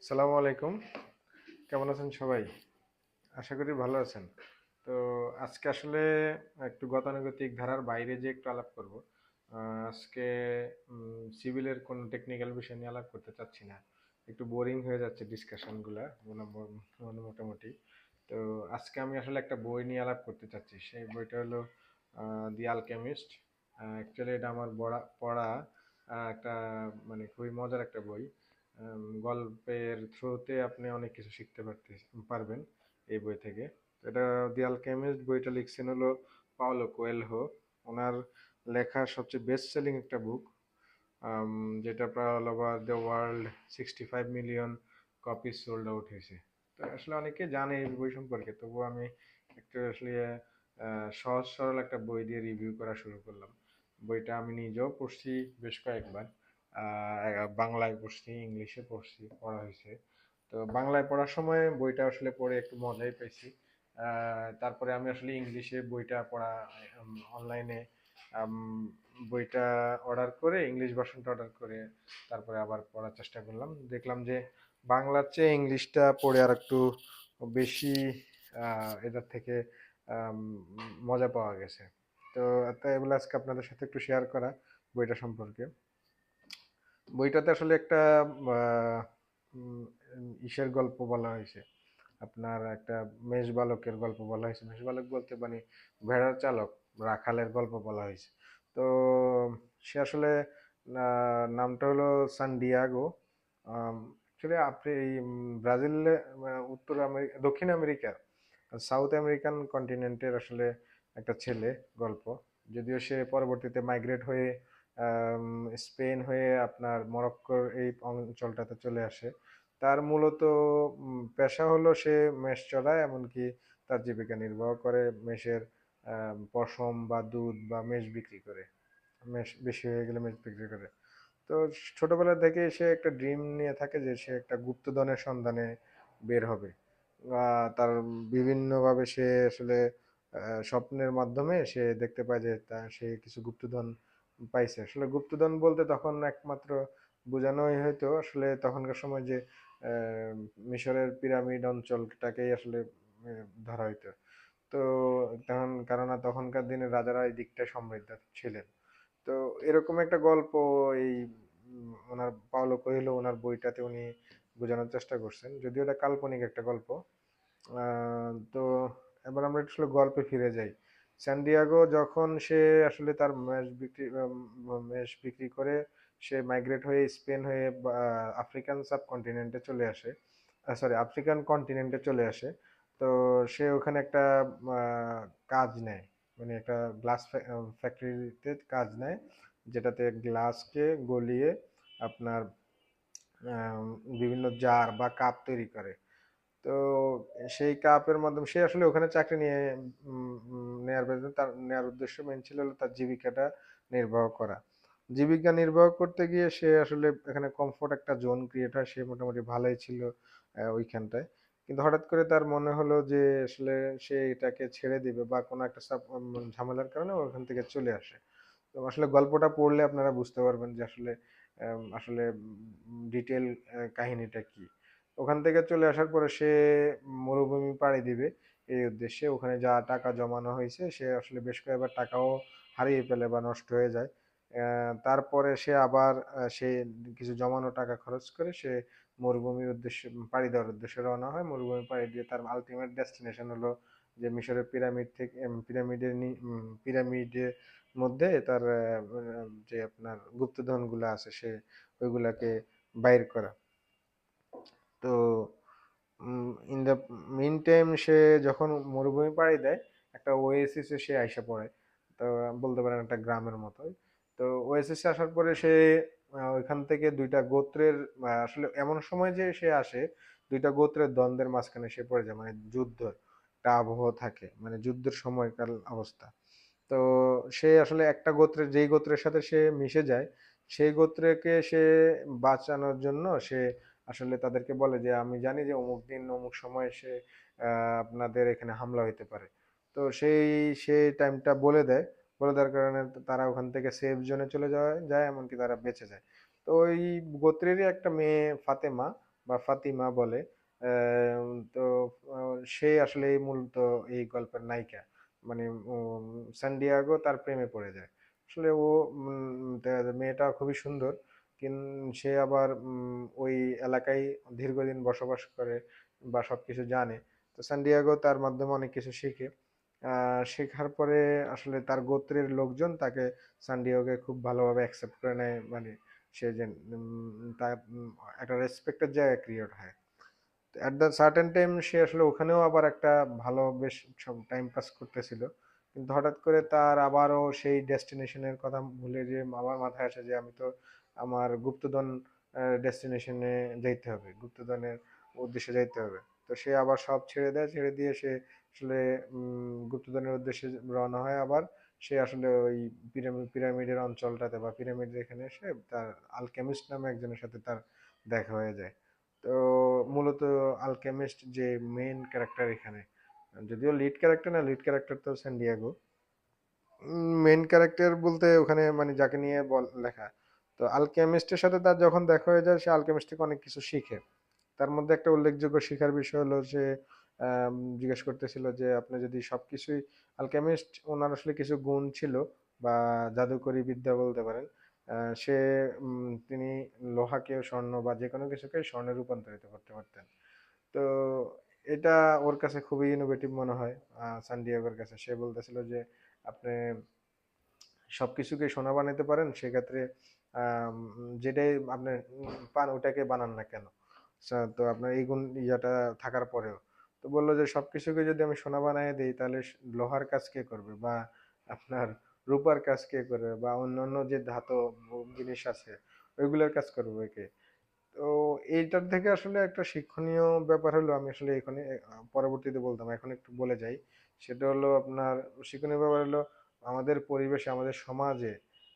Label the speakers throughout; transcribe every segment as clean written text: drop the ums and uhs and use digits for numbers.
Speaker 1: সালামু আলাইকুম। কেমন আছেন সবাই? আশা করি ভালো আছেন। তো আজকে আসলে একটু গতানুগতিক ধারার বাইরে যে একটু আলাপ করব। আজকে সিভিলের কোনো টেকনিক্যাল বিষয় নিয়ে আলাপ করতে চাচ্ছি না। একটু বোরিং হয়ে যাচ্ছে ডিসকাশনগুলা মোটামুটি। তো আজকে আমি আসলে একটা বই নিয়ে আলাপ করতে চাচ্ছি। সেই বইটা হলো দি আলকেমিস্ট। অ্যাকচুয়ালি এটা আমার পড়া একটা মানে খুবই মজার একটা বই। গল্পের থ্রুতে আপনি অনেক কিছু শিখতে পারবেন এই বই থেকে। এটা দি আলকেমিস্ট বইটা লিখছেন হলো পাওলো কোয়েলহো। ওনার লেখা সবচেয়ে বেস্ট সেলিং একটা বুক, যেটা প্রায় all over the world 65 million copy sold out হয়েছে। তো আসলে অনেকে জানে এই বই সম্পর্কে, তবুও আমি একটু আসলে সহজ সরল একটা বই দিয়ে রিভিউ করা শুরু করলাম। বইটা আমি নিজেও পড়ছি বেশ কয়েকবার। বাংলায় পড়ছি, ইংলিশে পড়া হয়েছে। তো বাংলায় পড়ার সময় বইটা আসলে পড়ে একটু মজাই পেয়েছি। তারপরে আমি আসলে ইংলিশে বইটা পড়া অনলাইনে বইটা অর্ডার করে, ইংলিশ ভার্সনটা অর্ডার করে তারপরে আবার পড়ার চেষ্টা করলাম। দেখলাম যে বাংলার চেয়ে ইংলিশটা পড়ে আর একটু বেশি এটার থেকে আম, মজা পাওয়া গেছে। তো তাই বলে আজকে আপনাদের সাথে একটু শেয়ার করা বইটা সম্পর্কে। বইটাতে আসলে একটা আহ, উম, ইসের গল্প বলা হয়েছে। আপনার একটা মেষবালকের গল্প বলা হয়েছে। মেষবালক বলতে মানে ভেড়ার চালক, রাখালের গল্প বলা হয়েছে। তো সে আসলে নামটা হলো সান্ডিয়াগো। অ্যাকচুয়ালি আপনি এই ব্রাজিলে, উত্তর আমেরিকা, দক্ষিণ আমেরিকার, সাউথ আমেরিকান কন্টিনেন্টের আসলে একটা ছেলে গল্প। যদিও সে পরবর্তীতে মাইগ্রেট হয়ে স্পেন হয়ে আপনার মরক্কোর এই অঞ্চলটাতে চলে আসে। তার মূলত পেশা হলো সে মেষ চড়ায়, এমনকি তার জীবিকা নির্বাহ করে মেষের পশম বা দুধ বা মেষ বিক্রি করে। মেষ বেশি হয়ে গেলে মেষ বিক্রি করে। তো ছোটবেলা থেকে সে একটা ড্রিম নিয়ে থাকে যে সে একটা গুপ্তধনের সন্ধানে বের হবে। তার বিভিন্নভাবে সে আসলে স্বপ্নের মাধ্যমে সে দেখতে পায় যে সে কিছু গুপ্তধন পাইছে। আসলে গুপ্তধন বলতে তখন একমাত্র বোঝানোই হয়তো আসলে তখনকার সময় যে আহ, মিশরের পিরামিড অঞ্চলটাকেই আসলে ধরা হইতো। তো তখন কেননা তখনকার দিনে রাজারা এই দিকটায় সমৃদ্ধ ছিলেন। তো এরকম একটা গল্প এই ওনার পাওলো কোয়েলো ওনার বইটাতে উনি বোঝানোর চেষ্টা করছেন, যদিও এটা কাল্পনিক একটা গল্প। তো এবার আমরা আসলে গল্পে ফিরে যাই। স্যান্ডিয়াগো যখন সে আসলে তার মেষ বিক্রি করে সে মাইগ্রেট হয়ে স্পেন হয়ে আফ্রিকান সাবকন্টিনেন্টে চলে আসে, সরি আফ্রিকান কন্টিনেন্টে চলে আসে। তো সে ওখানে একটা কাজ নেয়, মানে একটা গ্লাস ফ্যাক্টরিতে কাজ নেয়, যেটাতে গ্লাসকে গলিয়ে আপনার আম, বিভিন্ন জার বা কাপ তৈরি করে। তো সেই কাপের মাধ্যমে সে আসলে ওখানে চাকরি নিয়ে নেয়ার পেছনে তার নেয়ার উদ্দেশ্য মেন ছিল হলো তার জীবিকাটা নির্বাহ করা। জীবিকা নির্বাহ করতে গিয়ে সে আসলে এখানে কমফোর্ট একটা জোন ক্রিয়েট হয়, সে মোটামুটি ভালোই ছিল ওইখানটায়। কিন্তু হঠাৎ করে তার মনে হলো যে আসলে সে এটাকে ছেড়ে দিবে বা কোনো একটা ঝামেলার কারণে ওখান থেকে চলে আসে। তো আসলে গল্পটা পড়লে আপনারা বুঝতে পারবেন যে আসলে আসলে ডিটেল কাহিনীটা কি। ওখান থেকে চলে আসার পরে সে মরুভূমি পাড়ি দিবে এই উদ্দেশ্যে। ওখানে যা টাকা জমানো হয়েছে সে আসলে বেশ কয়েকবার টাকাও হারিয়ে ফেলে বা নষ্ট হয়ে যায়। তারপরে সে আবার সে কিছু জমানো টাকা খরচ করে সে মরুভূমির উদ্দেশ্যে পাড়ি দেওয়ার উদ্দেশ্যে রওনা হয়। মরুভূমি পাড়ি দিয়ে তার আলটিমেট ডেস্টিনেশন হলো যে মিশরের পিরামিড থেকে পিরামিডের মধ্যে তার যে আপনার গুপ্তধনগুলো আছে সে ওইগুলাকে বাইর করা। তো ইন দ্য মিন টাইম সে যখন মরুভূমি পাড়ি দেয় একটা ওয়েসিসে সে আইসা পড়ে। তো বলতে পারেন একটা গ্রামের মতোই। তো ওয়েসিসে আসার পরে সে ওইখান থেকে দুইটা গোত্রের আসলে এমন সময় যে সে আসে দুইটা গোত্রের দ্বন্দ্বের মাঝখানে সে পড়ে যায়, মানে যুদ্ধ একটা আবহ থাকে, মানে যুদ্ধের সময়কাল অবস্থা। তো সে আসলে একটা গোত্রের, যেই গোত্রের সাথে সে মিশে যায় সেই গোত্রকে সে বাঁচানোর জন্য সে আসলে তাদেরকে বলে যে আমি জানি যে অমুক দিন অমুক সময় সে আপনাদের এখানে হামলা হইতে পারে। তো সেই টাইমটা বলে দেয়। বলে দেওয়ার কারণে তারা ওখান থেকে সেফ জোনে চলে যায় এমনকি তারা বেঁচে যায়। তো ওই গোত্রেরই একটা মেয়ে ফাতেমা, বা ফাতিমা বলে। তো সে আসলে মূলত এই গল্পের নায়িকা। মানে সান্ডিয়াগো তার প্রেমে পড়ে যায়। আসলে ও মেয়েটা খুবই সুন্দর। সে আবার ওই এলাকায় দীর্ঘদিন বসবাস করে বা সবকিছু জানে। তো সান্ডিয়াগো তার মাধ্যমে অনেক কিছু শিখে। শেখার পরে আসলে তার গোত্রের লোকজন তাকে সান্ডিয়াগোকে খুব ভালোভাবে অ্যাকসেপ্ট করে নেয়। মানে সে যে তার একটা রেসপেক্টের জায়গা ক্রিয়েট হয়। অ্যাট দ্য সার্টেন টাইম সে আসলে ওখানেও আবার একটা ভালো বেশ সব টাইম পাস করতেছিল। কিন্তু হঠাৎ করে তার আবারও সেই ডেস্টিনেশনের কথা ভুলে যে আমার মাথায় আসে যে আমি তো আমার গুপ্তধন ডেস্টিনেশনে যাইতে হবে, গুপ্তধনের উদ্দেশ্যে যাইতে হবে। তো সে আবার সব ছেড়ে দেয়, ছেড়ে দিয়ে সে আসলে গুপ্তধনের উদ্দেশ্যে রওনা হয়। আবার সে আসলে ওই পিরামিডের অঞ্চলটাতে বা পিরামিডের এখানে এসে তার আলকেমিস্ট নামে একজনের সাথে তার দেখা হয়ে যায়। তো মূলত আলকেমিস্ট যে মেইন ক্যারেক্টার এখানে, যদিও লিড ক্যারেক্টার না, লিড ক্যারেক্টার তো স্যান্ডিয়াগো। মেইন ক্যারেক্টার বলতে ওখানে মানে যাকে নিয়ে লেখা, তো আলকেমিস্টের সাথে তার যখন দেখা হয়ে যায় সে আলকেমিস্ট থেকে অনেক কিছু শিখে। তার মধ্যে একটা উল্লেখযোগ্য শিখার বিষয় হলো যে জিজ্ঞেস করতেছিল যে আপনি যদি সবকিছুই, আলকেমিস্ট ওনার আসলে কিছু গুণ ছিল বা জাদুকরি বিদ্যা বলতে পারেন। সে তিনি লোহাকে স্বর্ণ বা যে কোনো কিছুকে স্বর্ণে রূপান্তরিত করতে পারতেন। তো এটা ওর কাছে খুবই ইনোভেটিভ মনে হয় সান্ডিয়াগোর কাছে। সে বলতেছিল যে আপনি সবকিছুকে সোনা বানাতে পারেন, সেক্ষেত্রে যেটাই আপনি পান ওটাকে বানান না কেন। তো আপনার এই গুণ ইয়াটা থাকার পরেও, তো বললো যে সবকিছুকে যদি আমি সোনা বানিয়ে দিই তাহলে লোহার কাজ কে করবে, বা আপনার রূপার কাজ কে করবে, বা অন্যান্য যে ধাতব জিনিস আছে ওইগুলোর কাজ করবে কে। তো এইটার থেকে আসলে একটা শিক্ষণীয় ব্যাপার হলো, আমি আসলে এখানে পরবর্তীতে বলতাম, এখন একটু বলে যাই। সেটা হলো আপনার শিক্ষণীয় ব্যাপার হলো আমাদের পরিবেশে, আমাদের সমাজে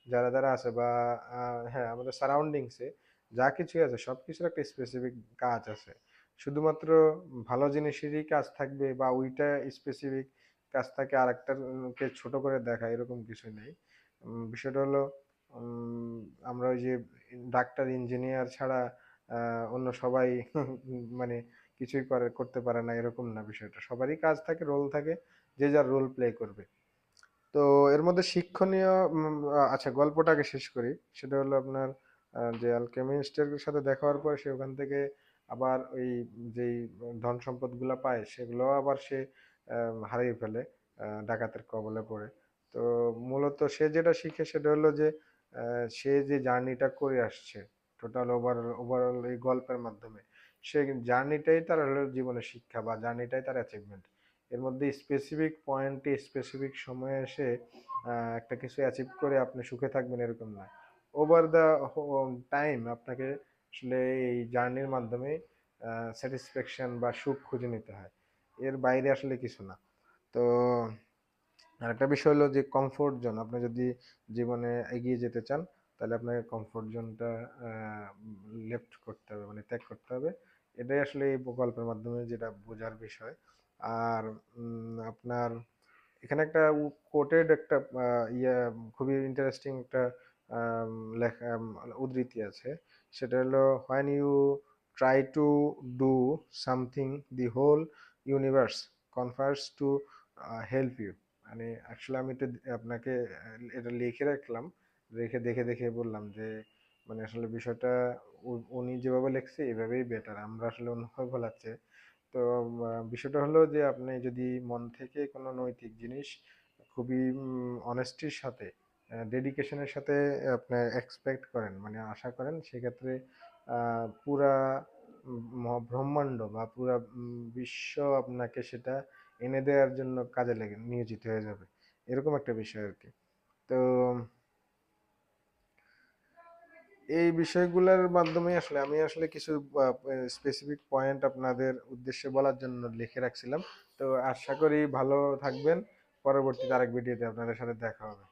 Speaker 1: যারা যারা আছে বা হ্যাঁ আমাদের সারাউন্ডিংসে যা কিছু আছে সবকিছুর একটা স্পেসিফিক কাজ আছে। শুধুমাত্র ভালো জিনিসেরই কাজ থাকবে বা ওইটা স্পেসিফিক কাজ থাকে, আরেকটার কে ছোট করে দেখা এরকম কিছু নেই। বিষয়টা হলো উম, আমরা ওই যে ডাক্তার ইঞ্জিনিয়ার ছাড়া অন্য সবাই মানে কিছুই করতে পারে না এরকম না বিষয়টা, সবারই কাজ থাকে, রোল থাকে, যে যার রোল প্লে করবে। তো এর মধ্যে শিক্ষণীয় আচ্ছা গল্পটাকে শেষ করি। সেটা হলো আপনার যে আলকেমিস্টের সাথে দেখা হওয়ার পর সে ওখান থেকে আবার ওই যেই ধন সম্পদ গুলা পায় সেগুলো আবার সে হারিয়ে ফেলে ডাকাতের কবলে পড়ে। তো মূলত সে যেটা শিখে সেটা হলো যে সে যে জার্নিটা করে আসছে টোটাল ওভারঅল এই গল্পের মাধ্যমে, সে জার্নিটাই তার হলো জীবনের শিক্ষা বা জার্নিটাই তার অ্যাচিভমেন্ট। এর মধ্যে স্পেসিফিক পয়েন্টে স্পেসিফিক সময়ে এসে একটা কিছু অ্যাচিভ করে আপনি সুখে থাকবেন এরকম না। ওভার দ্য টাইম আপনাকে আসলে এই জার্নির মাধ্যমে স্যাটিসফ্যাকশন বা সুখ খুঁজে নিতে হয়, এর বাইরে আসলে কিছু না। তো আরেকটা বিষয় হলো যে কমফোর্ট জোন, আপনি যদি জীবনে এগিয়ে যেতে চান তাহলে আপনাকে কমফোর্ট জোনটা লেফট করতে হবে, মানে ত্যাগ করতে হবে। এটাই আসলে এই গল্পের মাধ্যমে যেটা বোঝার বিষয়। আর আপনার এখানে একটা কোটেড একটা ইয়ে খুবই ইন্টারেস্টিং একটা লেখা উদ্ধৃতি আছে। সেটা হলো when you try to do something the whole universe conspires to help you. মানে আসলে আমি তো আপনাকে এটা লিখে রাখলাম, রেখে দেখে দেখে বললাম যে মানে আসলে বিষয়টা উনি যেভাবে লিখছে এভাবেই বেটার, আমরা আসলে অন্যভাবে বলাচ্ছে। তো বিষয়টা হলো যে আপনি যদি মন থেকে কোনো নৈতিক জিনিস খুবই অনেস্টির সাথে ডেডিকেশনের সাথে আপনি এক্সপেক্ট করেন, মানে আশা করেন, সেক্ষেত্রে পুরা ব্রহ্মাণ্ড বা পুরা বিশ্ব আপনাকে সেটা এনে দেওয়ার জন্য কাজে লেগে নিয়োজিত হয়ে যাবে, এরকম একটা বিষয় আর কি। তো এই বিষয়গুলোর মাধ্যমে আসলে আমি আসলে কিছু স্পেসিফিক পয়েন্ট আপনাদের উদ্দেশ্যে বলার জন্য লিখে রাখছিলাম। তো আশা করি ভালো থাকবেন। পরবর্তীতে আরেক ভিডিওতে আপনাদের সাথে দেখা হবে।